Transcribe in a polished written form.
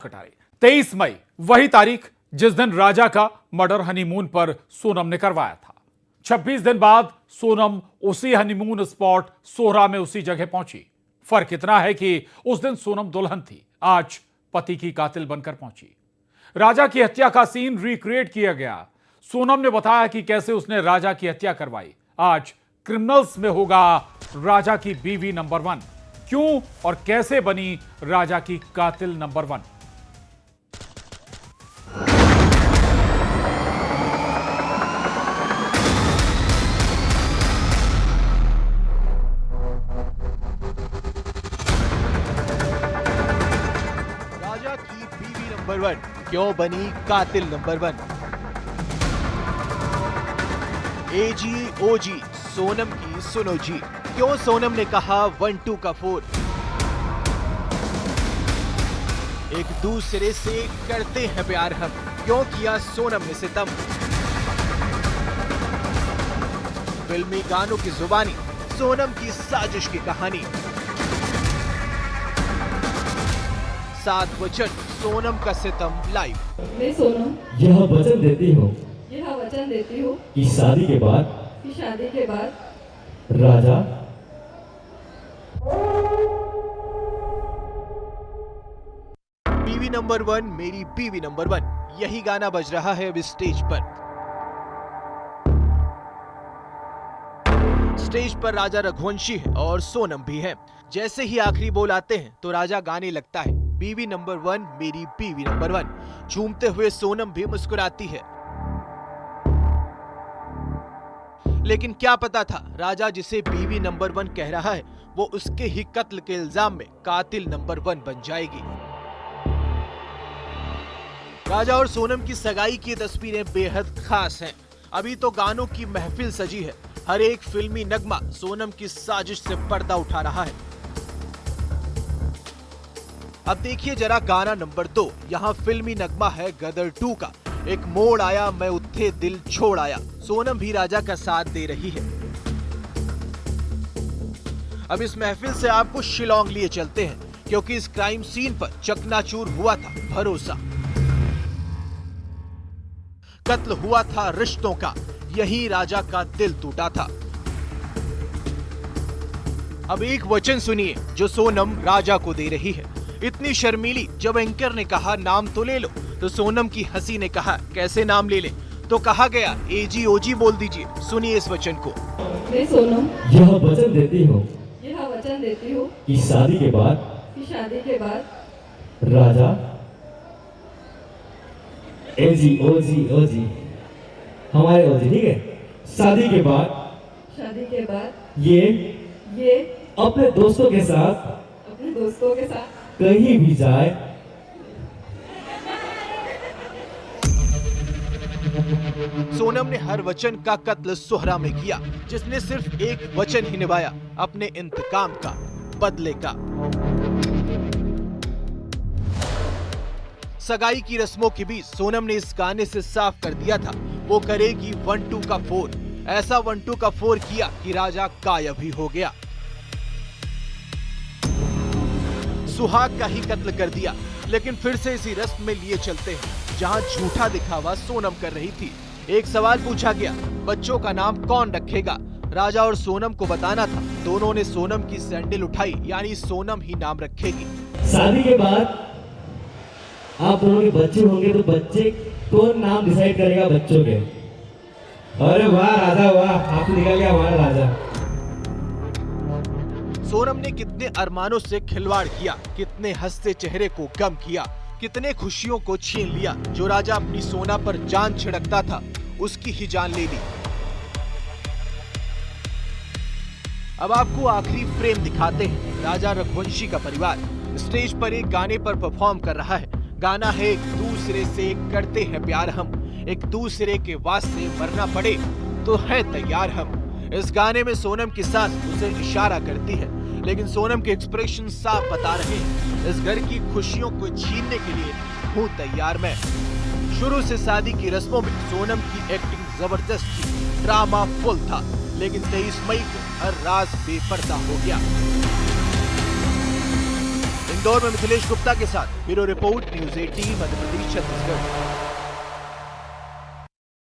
कटारे 23 मई वही तारीख जिस दिन राजा का मर्डर हनीमून पर सोनम ने करवाया था। 26 दिन बाद सोनम उसी हनीमून स्पॉट सोहरा में उसी जगह पहुंची। फर्क इतना है कि उस दिन सोनम दुल्हन थी, आज पति की कातिल बनकर पहुंची। राजा की हत्या का सीन रिक्रिएट किया गया। सोनम ने बताया कि कैसे उसने राजा की हत्या करवाई। आज क्रिमिनल्स में होगा राजा की बीवी नंबर 1। क्यों और कैसे बनी राजा की कातिल नंबर 1। राजा की बीवी नंबर 1 क्यों बनी कातिल नंबर 1। एजी ओजी सोनम की सुनो जी, क्यों सोनम ने कहा 1-2 का 4। एक दूसरे से करते हैं प्यार हम, क्यों किया सोनम ने सितम। फिल्मी गानों की जुबानी, सोनम की साजिश की कहानी। 7 वचन सोनम का सितम लाइव। मैं सोनम यह वचन देती हूँ कि शादी के बाद राजा बीवी नंबर 1 मेरी बीवी नंबर 1, यही गाना बज रहा है अब स्टेज पर। स्टेज पर राजा रघुवंशी है और सोनम भी है। जैसे ही आखिरी बोल आते हैं तो राजा गाने लगता है बीवी नंबर 1 मेरी बीवी नंबर 1। झूमते हुए सोनम भी मुस्कुराती है। लेकिन क्या पता था राजा जिसे बीवी नंबर 1 कह रहा है वो उसके ही कत्ल के इल्जाम में कातिल नंबर 1 बन जाएगी। राजा और सोनम की सगाई की तस्वीरें बेहद खास हैं। अभी तो गानों की महफिल सजी है। हर एक फिल्मी नगमा सोनम की साजिश से पर्दा उठा रहा है। अब देखिए जरा गाना नंबर 2। यहाँ फिल्मी नगमा है गदर 2 का। एक मोड़ आया मैं उत्थे दिल छोड़ आया। सोनम भी राजा का साथ दे रही है। अब इस महफिल से आपको शिलोंग लिए चलते हैं, क्योंकि इस क्राइम सीन पर चकनाचूर हुआ था भरोसा। कत्ल हुआ था रिश्तों का, यही राजा का दिल टूटा था। अब एक वचन सुनिए जो सोनम राजा को दे रही है। इतनी शर्मीली, जब एंकर ने कहा नाम तो ले लो तो सोनम की हंसी ने कहा कैसे नाम ले ले, तो कहा गया एजी ओजी बोल दीजिए। सुनिए इस वचन को। मैं सोनम यह वचन देती हूँ कि शादी के बाद राजा एजी ओजी ओजी हमारे ओजी, ठीक है। शादी के बाद ये अपने दोस्तों के साथ कहीं भी जाए सोनम ने हर वचन का कत्ल सोहरा में किया, जिसने सिर्फ एक वचन ही निभाया, अपने इंतकाम का, बदले का। सगाई की रस्मों के बीच सोनम ने इस गाने से साफ कर दिया था वो करेगी 1-2 का 4। ऐसा 1-2 का 4 किया कि राजा गायब ही हो गया। सुहाग का ही कत्ल कर दिया। लेकिन फिर से इसी रस्म में लिए चलते हैं जहां झूठा दिखावा सोनम कर रही थी। एक सवाल पूछा गया, बच्चों का नाम कौन रखेगा। राजा और सोनम को बताना था। दोनों ने सोनम की सैंडल उठाई, यानी सोनम ही नाम रखेगी। शादी के बाद आप दोनों के बच्चे होंगे तो बच्चे कौन नाम डिसाइड करेगा बच्चों के। अरे वाह राजा वाह, आप निकल गया हमारा राजा। सोनम ने कितने अरमानों से खिलवाड़ किया, कितने हंसते चेहरे को गम किया, कितने खुशियों को छीन लिया। जो राजा अपनी सोना पर जान छिड़कता था उसकी ही जान ले ली। अब आपको आखिरी फ्रेम दिखाते हैं। राजा रघुवंशी का परिवार स्टेज पर एक गाने पर परफॉर्म कर रहा है। गाना है एक दूसरे से करते हैं प्यार हम, एक दूसरे के वास्ते मरना पड़े तो है तैयार हम। इस गाने में सोनम की सास उसे इशारा करती है, लेकिन सोनम के एक्सप्रेशन साफ बता रहे हैं इस घर की खुशियों को छीनने के लिए हूँ तैयार मैं। शुरू से शादी की रस्मों में सोनम की एक्टिंग जबरदस्त थी, ड्रामा फुल था। लेकिन 23 मई को हर राज बेपर्दा हो गया। इंदौर में मिथिलेश गुप्ता के साथ bureau report, news 18 Madhya Pradesh Chhattisgarh.